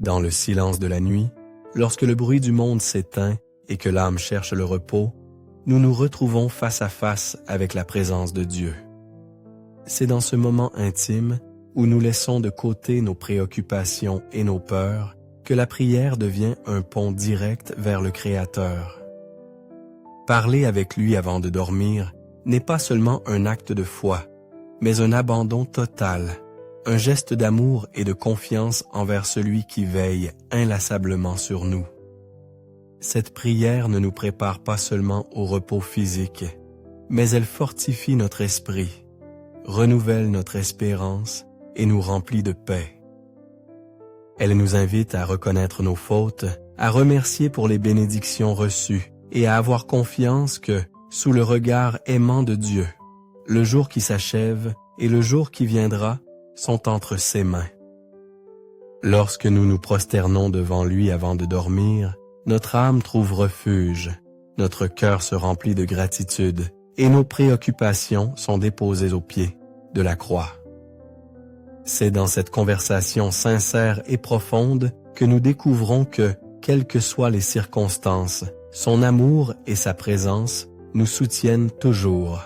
Dans le silence de la nuit, lorsque le bruit du monde s'éteint et que l'âme cherche le repos, nous nous retrouvons face à face avec la présence de Dieu. C'est dans ce moment intime où nous laissons de côté nos préoccupations et nos peurs que la prière devient un pont direct vers le Créateur. Parler avec lui avant de dormir n'est pas seulement un acte de foi, mais un abandon total, un geste d'amour et de confiance envers celui qui veille inlassablement sur nous. Cette prière ne nous prépare pas seulement au repos physique, mais elle fortifie notre esprit, renouvelle notre espérance et nous remplit de paix. Elle nous invite à reconnaître nos fautes, à remercier pour les bénédictions reçues et à avoir confiance que, sous le regard aimant de Dieu, le jour qui s'achève et le jour qui viendra sont entre ses mains. Lorsque nous nous prosternons devant lui avant de dormir, notre âme trouve refuge, notre cœur se remplit de gratitude et nos préoccupations sont déposées aux pieds de la croix. C'est dans cette conversation sincère et profonde que nous découvrons que, quelles que soient les circonstances, son amour et sa présence nous soutiennent toujours.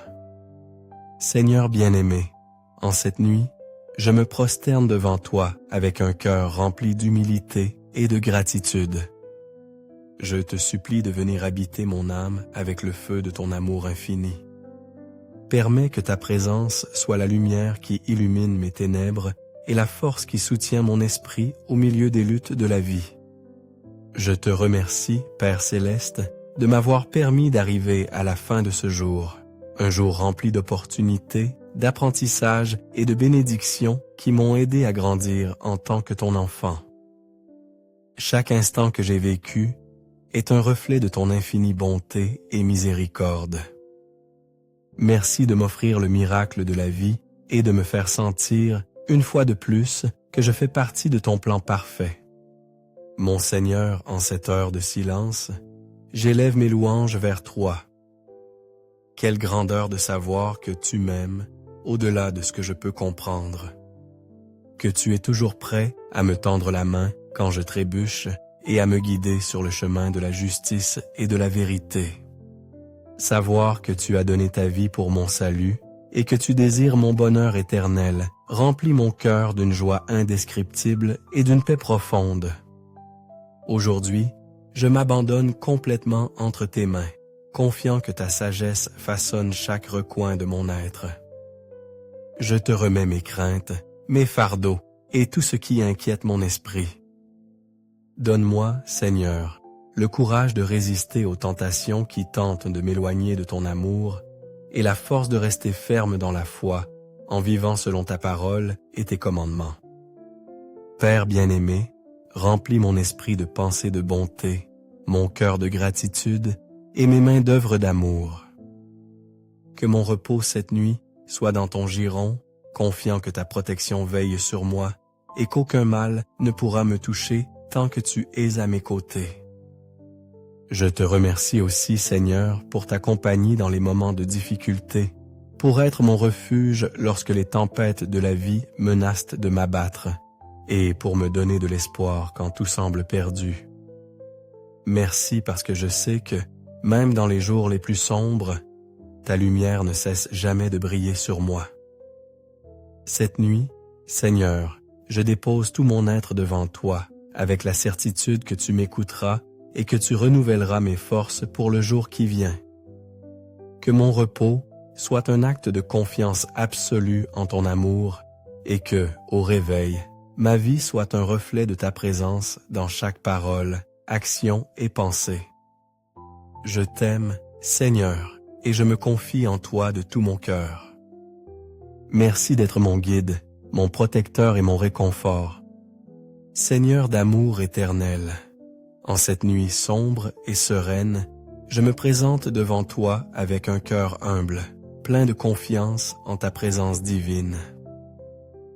Seigneur bien-aimé, en cette nuit, je me prosterne devant toi avec un cœur rempli d'humilité et de gratitude. Je te supplie de venir habiter mon âme avec le feu de ton amour infini. Permets que ta présence soit la lumière qui illumine mes ténèbres et la force qui soutient mon esprit au milieu des luttes de la vie. Je te remercie, Père céleste, de m'avoir permis d'arriver à la fin de ce jour, un jour rempli d'opportunités, d'apprentissage et de bénédictions qui m'ont aidé à grandir en tant que ton enfant. Chaque instant que j'ai vécu est un reflet de ton infinie bonté et miséricorde. Merci de m'offrir le miracle de la vie et de me faire sentir, une fois de plus, que je fais partie de ton plan parfait. Mon Seigneur, en cette heure de silence, j'élève mes louanges vers toi. Quelle grandeur de savoir que tu m'aimes au-delà de ce que je peux comprendre. Que tu es toujours prêt à me tendre la main quand je trébuche et à me guider sur le chemin de la justice et de la vérité. Savoir que tu as donné ta vie pour mon salut et que tu désires mon bonheur éternel remplit mon cœur d'une joie indescriptible et d'une paix profonde. Aujourd'hui, je m'abandonne complètement entre tes mains, confiant que ta sagesse façonne chaque recoin de mon être. Je te remets mes craintes, mes fardeaux et tout ce qui inquiète mon esprit. Donne-moi, Seigneur, le courage de résister aux tentations qui tentent de m'éloigner de ton amour et la force de rester ferme dans la foi en vivant selon ta parole et tes commandements. Père bien-aimé, remplis mon esprit de pensées de bonté, mon cœur de gratitude et mes mains d'œuvres d'amour. Que mon repos cette nuit soit dans ton giron, confiant que ta protection veille sur moi et qu'aucun mal ne pourra me toucher tant que tu es à mes côtés. Je te remercie aussi, Seigneur, pour ta compagnie dans les moments de difficulté, pour être mon refuge lorsque les tempêtes de la vie menacent de m'abattre, et pour me donner de l'espoir quand tout semble perdu. Merci parce que je sais que, même dans les jours les plus sombres, ta lumière ne cesse jamais de briller sur moi. Cette nuit, Seigneur, je dépose tout mon être devant toi, avec la certitude que tu m'écouteras et que tu renouvelleras mes forces pour le jour qui vient. Que mon repos soit un acte de confiance absolue en ton amour et que, au réveil, ma vie soit un reflet de ta présence dans chaque parole, action et pensée. Je t'aime, Seigneur, et je me confie en toi de tout mon cœur. Merci d'être mon guide, mon protecteur et mon réconfort. Seigneur d'amour éternel, en cette nuit sombre et sereine, je me présente devant toi avec un cœur humble, plein de confiance en ta présence divine.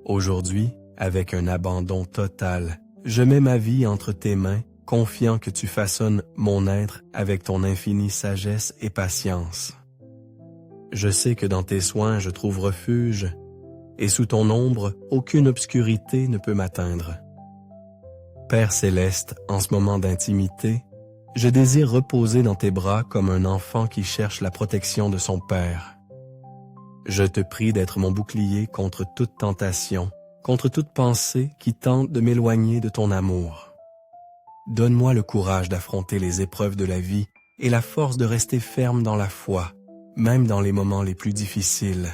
Aujourd'hui, avec un abandon total, je mets ma vie entre tes mains, confiant que tu façonnes mon être avec ton infinie sagesse et patience. Je sais que dans tes soins je trouve refuge, et sous ton ombre, aucune obscurité ne peut m'atteindre. Père céleste, en ce moment d'intimité, je désire reposer dans tes bras comme un enfant qui cherche la protection de son Père. Je te prie d'être mon bouclier contre toute tentation, contre toute pensée qui tente de m'éloigner de ton amour. Donne-moi le courage d'affronter les épreuves de la vie et la force de rester ferme dans la foi, même dans les moments les plus difficiles.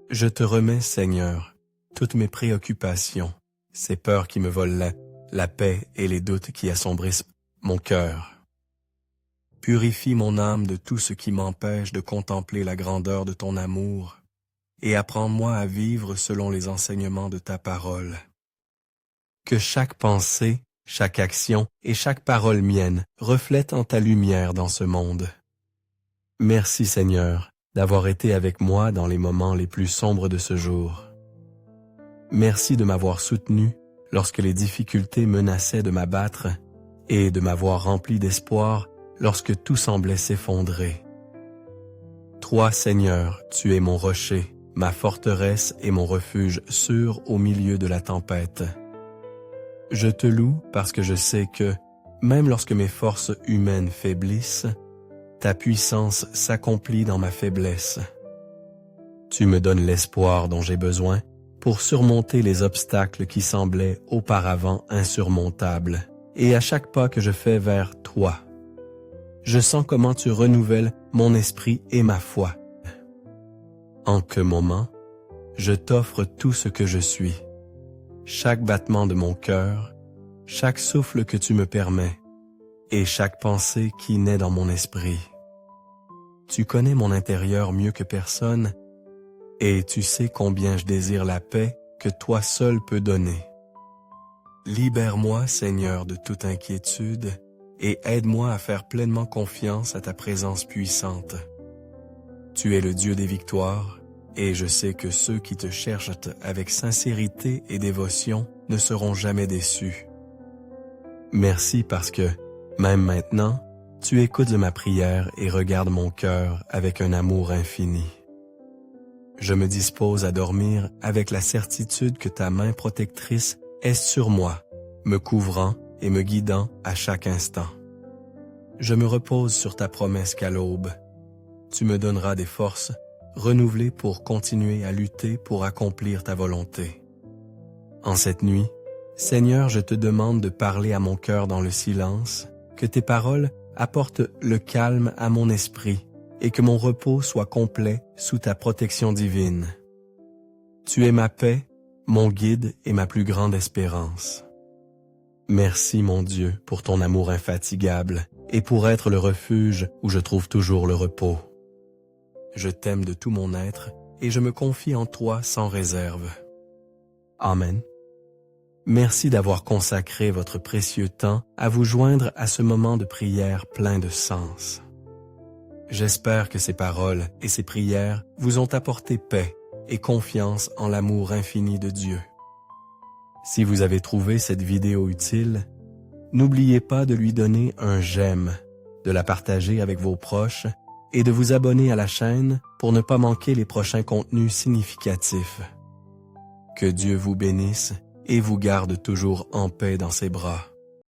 Je te remets, Seigneur, toutes mes préoccupations, ces peurs qui me volent la paix et les doutes qui assombrissent mon cœur. Purifie mon âme de tout ce qui m'empêche de contempler la grandeur de ton amour et apprends-moi à vivre selon les enseignements de ta parole. Que chaque pensée, chaque action et chaque parole mienne reflètent en ta lumière dans ce monde. Merci Seigneur d'avoir été avec moi dans les moments les plus sombres de ce jour. Merci de m'avoir soutenu lorsque les difficultés menaçaient de m'abattre et de m'avoir rempli d'espoir lorsque tout semblait s'effondrer. Toi, Seigneur, tu es mon rocher, ma forteresse et mon refuge sûr au milieu de la tempête. Je te loue parce que je sais que, même lorsque mes forces humaines faiblissent, ta puissance s'accomplit dans ma faiblesse. Tu me donnes l'espoir dont j'ai besoin pour surmonter les obstacles qui semblaient auparavant insurmontables, et à chaque pas que je fais vers toi, je sens comment tu renouvelles mon esprit et ma foi. En ce moment, je t'offre tout ce que je suis, chaque battement de mon cœur, chaque souffle que tu me permets, et chaque pensée qui naît dans mon esprit. Tu connais mon intérieur mieux que personne, et tu sais combien je désire la paix que toi seul peux donner. Libère-moi, Seigneur, de toute inquiétude, et aide-moi à faire pleinement confiance à ta présence puissante. Tu es le Dieu des victoires, et je sais que ceux qui te cherchent avec sincérité et dévotion ne seront jamais déçus. Merci parce que, même maintenant, tu écoutes ma prière et regardes mon cœur avec un amour infini. Je me dispose à dormir avec la certitude que ta main protectrice est sur moi, me couvrant et me guidant à chaque instant. Je me repose sur ta promesse qu'à l'aube, tu me donneras des forces renouvelées pour continuer à lutter pour accomplir ta volonté. En cette nuit, Seigneur, je te demande de parler à mon cœur dans le silence, que tes paroles apportent le calme à mon esprit et que mon repos soit complet sous ta protection divine. Tu es ma paix, mon guide et ma plus grande espérance. Merci, mon Dieu, pour ton amour infatigable et pour être le refuge où je trouve toujours le repos. Je t'aime de tout mon être et je me confie en toi sans réserve. Amen. Merci d'avoir consacré votre précieux temps à vous joindre à ce moment de prière plein de sens. J'espère que ces paroles et ces prières vous ont apporté paix et confiance en l'amour infini de Dieu. Si vous avez trouvé cette vidéo utile, n'oubliez pas de lui donner un j'aime, de la partager avec vos proches et de vous abonner à la chaîne pour ne pas manquer les prochains contenus significatifs. Que Dieu vous bénisse et vous garde toujours en paix dans ses bras.